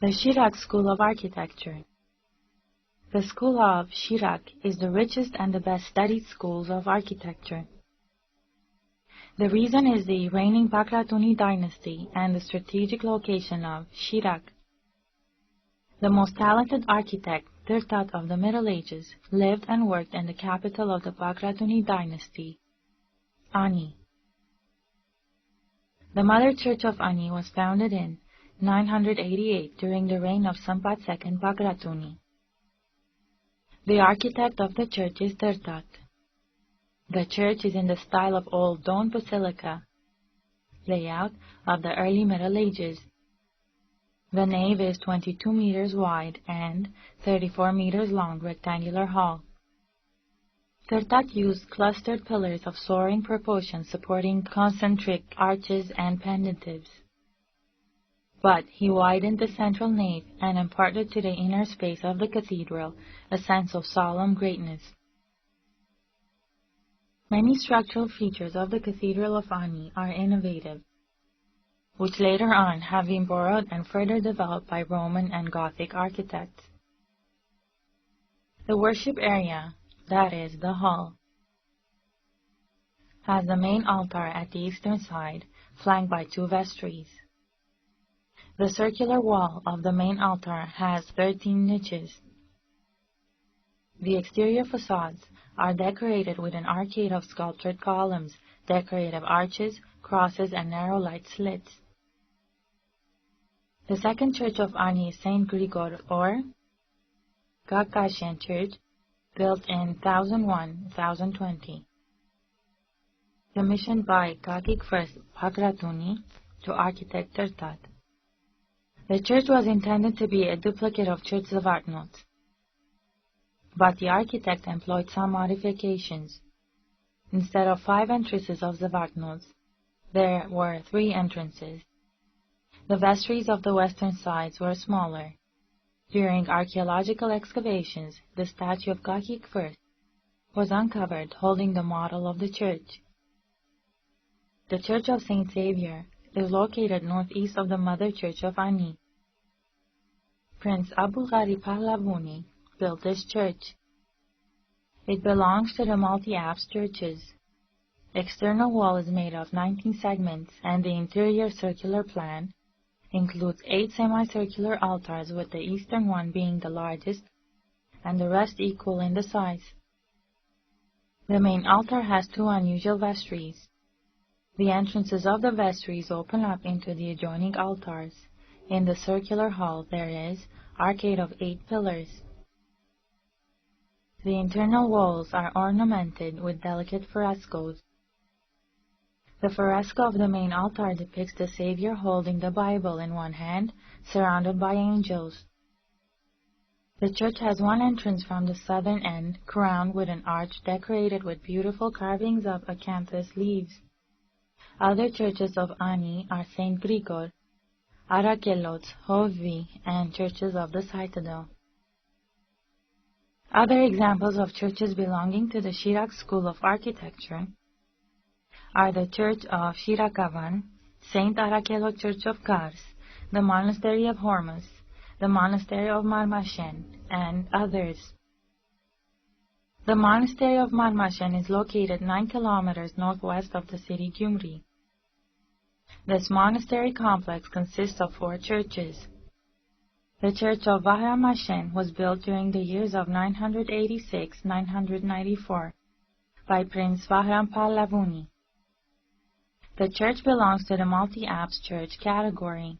The Shirak School of Architecture. The school of Shirak is the richest and the best studied schools of architecture. The reason is the reigning Bakratuni dynasty and the strategic location of Shirak. The most talented architect, Tirtat of the Middle Ages, lived and worked in the capital of the Bakratuni dynasty, Ani. The Mother Church of Ani was founded in 988 during the reign of Sampat II Bakratuni. The architect of the church is Tirtat. The church is in the style of old Dome Basilica layout of the early Middle Ages. The nave is 22 meters wide and 34 meters long rectangular hall. Tirtat used clustered pillars of soaring proportions supporting concentric arches and pendentives. But he widened the central nave and imparted to the inner space of the cathedral a sense of solemn greatness. Many structural features of the Cathedral of Ani are innovative, which later on have been borrowed and further developed by Roman and Gothic architects. The worship area, that is, the hall, has the main altar at the eastern side, flanked by two vestries. The circular wall of the main altar has 13 niches. The exterior facades are decorated with an arcade of sculptured columns, decorative arches, crosses, and narrow light slits. The second church of Ani is St. Grigor or Kakashian Church, built in 1001-1020. Commissioned by Kakik I Bakratuni to architect Tirtat. The church was intended to be a duplicate of Church Zavartnot, but the architect employed some modifications. Instead of 5 entrances of Zavartnot, there were 3 entrances. The vestries of the western sides were smaller. During archaeological excavations, the statue of Kakik I was uncovered holding the model of the church. The Church of St. Xavier is located northeast of the Mother Church of Ani. Prince Abu Ghari Pahlavuni built this church. It belongs to the multi-apse churches. External wall is made of 19 segments, and the interior circular plan includes 8 semicircular altars, with the eastern one being the largest and the rest equal in the size. The main altar has 2 unusual vestries. The entrances of the vestries open up into the adjoining altars. In the circular hall there is arcade of 8 pillars. The internal walls are ornamented with delicate frescoes. The fresco of the main altar depicts the Savior holding the Bible in one hand, surrounded by angels. The church has one entrance from the southern end, crowned with an arch decorated with beautiful carvings of acanthus leaves. Other churches of Ani are St. Grigor, Arakelot, Hovi, and churches of the Citadel. Other examples of churches belonging to the Shirak School of Architecture are the Church of Shirakavan, St. Arakelot Church of Kars, the Monastery of Hormuz, the Monastery of Marmashen, and others. The Monastery of Marmashen is located 9 kilometers northwest of the city Gyumri. This monastery complex consists of 4 churches. The Church of Vahramashen was built during the years of 986-994 by Prince Vahram Pallavuni. The church belongs to the multi-apse church category.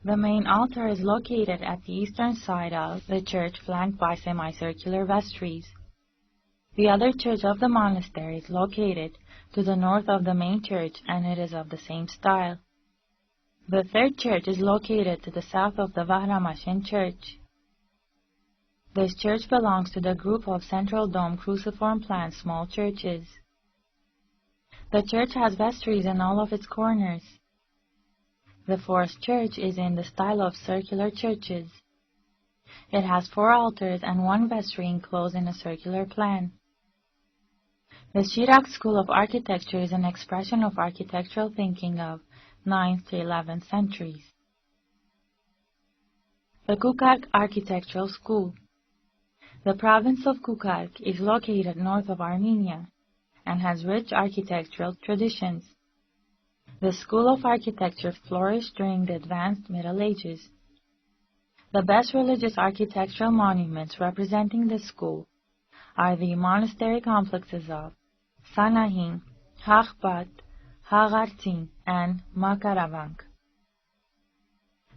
The main altar is located at the eastern side of the church, flanked by semicircular vestries. The other church of the monastery is located to the north of the main church, and it is of the same style. The third church is located to the south of the Vahramashen church. This church belongs to the group of central dome cruciform plan small churches. The church has vestries in all of its corners. The fourth church is in the style of circular churches. It has 4 altars and 1 vestry enclosed in a circular plan. The Shirak School of Architecture is an expression of architectural thinking of 9th to 11th centuries. The Kukark Architectural School. The province of Kukark is located north of Armenia and has rich architectural traditions. The School of Architecture flourished during the Advanced Middle Ages. The best religious architectural monuments representing the school are the monastery complexes of Sanahin, Hakhbat, Haghartin, and Makaravank.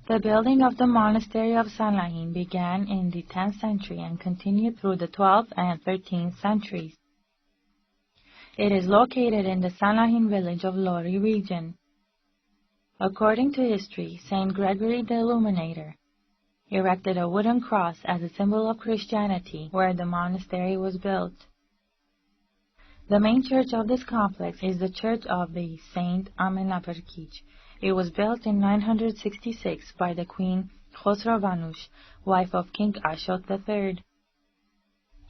The building of the monastery of Sanahin began in the 10th century and continued through the 12th and 13th centuries. It is located in the Sanahin village of Lori region. According to history, Saint Gregory the Illuminator erected a wooden cross as a symbol of Christianity where the monastery was built. The main church of this complex is the Church of the Saint Amenaperkich. It was built in 966 by the Queen Khosrovanush, wife of King Ashot III.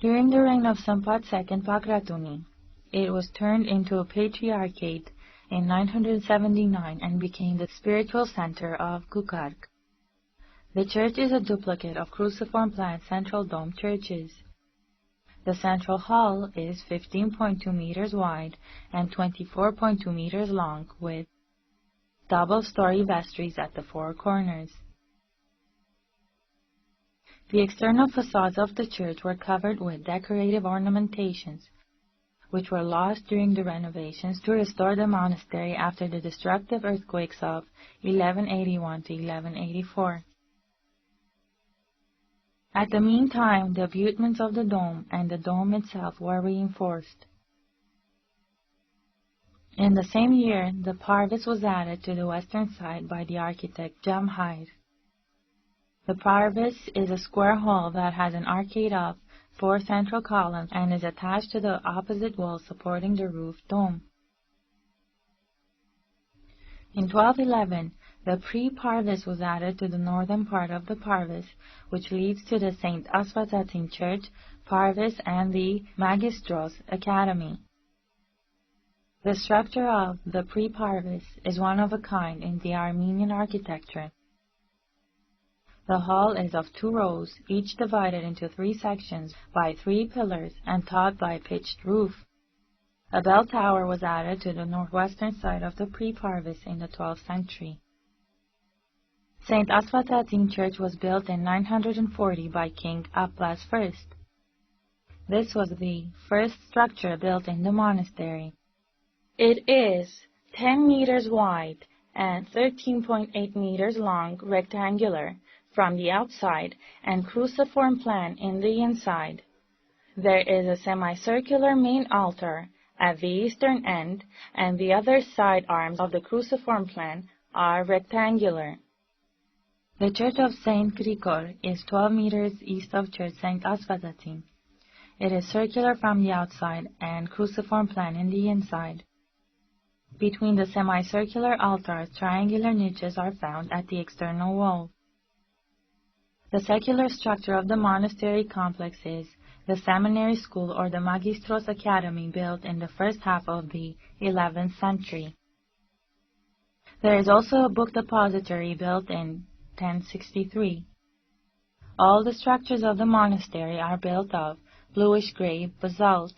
During the reign of Sampat II Pakratuni, it was turned into a patriarchate in 979 and became the spiritual center of Kukark. The church is a duplicate of cruciform plan central dome churches. The central hall is 15.2 meters wide and 24.2 meters long with double-story vestries at the four corners. The external facades of the church were covered with decorative ornamentations, which were lost during the renovations to restore the monastery after the destructive earthquakes of 1181 to 1184. At the meantime, the abutments of the dome and the dome itself were reinforced. In the same year, the parvis was added to the western side by the architect Jamhair. The parvis is a square hall that has an arcade of 4 central columns and is attached to the opposite wall supporting the roof dome. In 1211, the pre-parvis was added to the northern part of the parvis, which leads to the St. Asvatatin Church, parvis, and the Magistros Academy. The structure of the pre-parvis is one of a kind in the Armenian architecture. The hall is of 2 rows, each divided into 3 sections by 3 pillars and topped by a pitched roof. A bell tower was added to the northwestern side of the pre-parvis in the 12th century. St. Asvatatin Church was built in 940 by King Abbas I. This was the first structure built in the monastery. It is 10 meters wide and 13.8 meters long, rectangular from the outside, and cruciform plan in the inside. There is a semicircular main altar at the eastern end, and the other side arms of the cruciform plan are rectangular. The Church of Saint Grigor is 12 meters east of Church Saint Asvatatin. It is circular from the outside and cruciform plan in the inside. Between the semicircular altars, triangular niches are found at the external wall. The secular structure of the monastery complex is the seminary school or the Magistros Academy built in the first half of the 11th century. There is also a book depository built in 1063. All the structures of the monastery are built of bluish-gray basalt.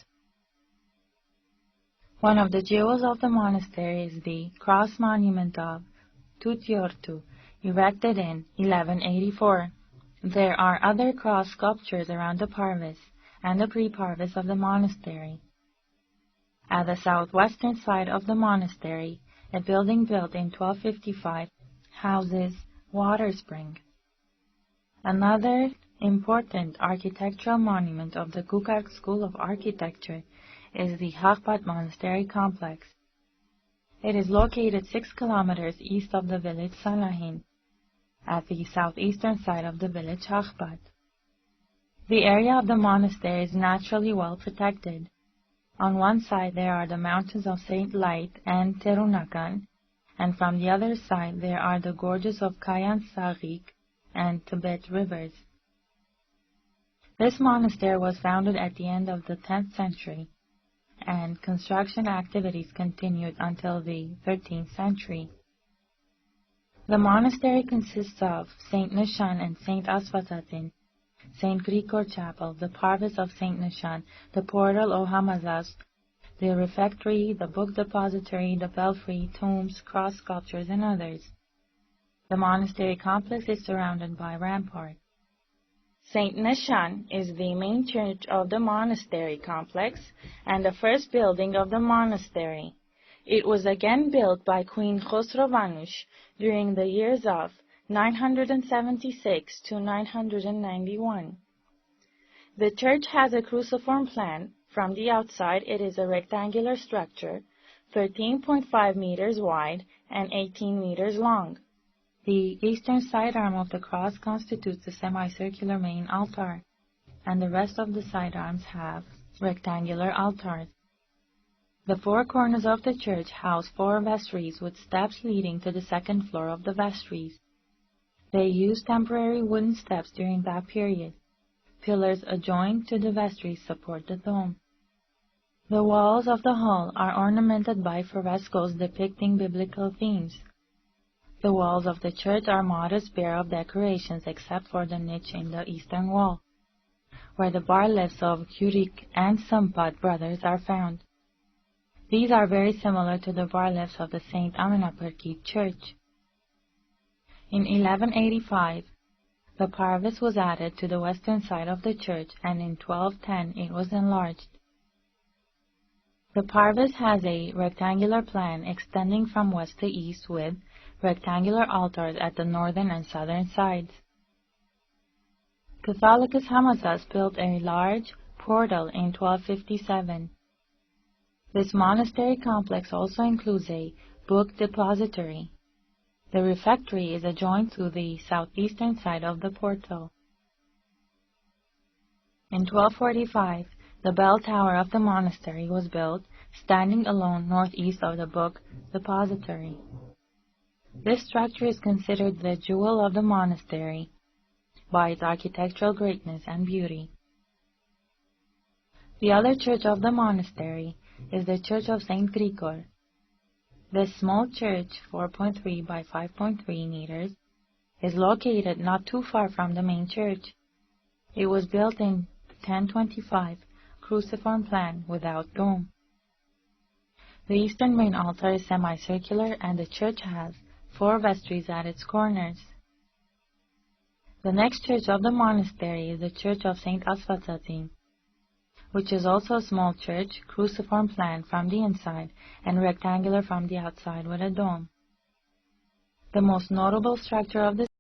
One of the jewels of the monastery is the cross monument of Tutyortu, erected in 1184. There are other cross sculptures around the parvis and the pre-parvis of the monastery. At the southwestern side of the monastery, a building built in 1255 houses water spring. Another important architectural monument of the Kukark School of Architecture is the Hakhbat Monastery Complex. It is located 6 kilometers east of the village Sanahin, at the southeastern side of the village Hakhbat. The area of the monastery is naturally well protected. On one side there are the mountains of Saint Light and Terunakan, and from the other side there are the gorges of Kayan Sarik and Tibet rivers. This monastery was founded at the end of the 10th century, and construction activities continued until the 13th century. The monastery consists of St. Nishan and St. Asfatatin, St. Grigor Chapel, the Parvis of St. Nishan, the portal or Hamazas, the refectory, the book depository, the belfry, tombs, cross sculptures, and others. The monastery complex is surrounded by rampart. St. Nishan is the main church of the monastery complex and the first building of the monastery. It was again built by Queen Khosrovanush during the years of 976 to 991. The church has a cruciform plan. From the outside, it is a rectangular structure, 13.5 meters wide and 18 meters long. The eastern sidearm of the cross constitutes the semicircular main altar, and the rest of the sidearms have rectangular altars. The four corners of the church house four vestries with steps leading to the second floor of the vestries. They used temporary wooden steps during that period. Pillars adjoined to the vestries support the dome. The walls of the hall are ornamented by frescoes depicting biblical themes. The walls of the church are modest, bare of decorations except for the niche in the eastern wall, where the bar-reliefs of Shirak and Sampat brothers are found. These are very similar to the bar-reliefs of the St. Amenaperkit church. In 1185, the Parvis was added to the western side of the church, and in 1210 it was enlarged. The Parvis has a rectangular plan extending from west to east with rectangular altars at the northern and southern sides. Catholicus Hamazas built a large portal in 1257. This monastery complex also includes a book depository. The refectory is adjoined to the southeastern side of the portal. In 1245, the bell tower of the monastery was built, standing alone northeast of the book depository. This structure is considered the jewel of the monastery by its architectural greatness and beauty. The other church of the monastery is the Church of St. Grigor. This small church, 4.3 by 5.3 meters, is located not too far from the main church. It was built in 1025, cruciform plan without dome. The eastern main altar is semicircular and the church has four vestries at its corners. The next church of the monastery is the Church of St. Asfatatin, which is also a small church, cruciform plan from the inside and rectangular from the outside with a dome. The most notable structure of this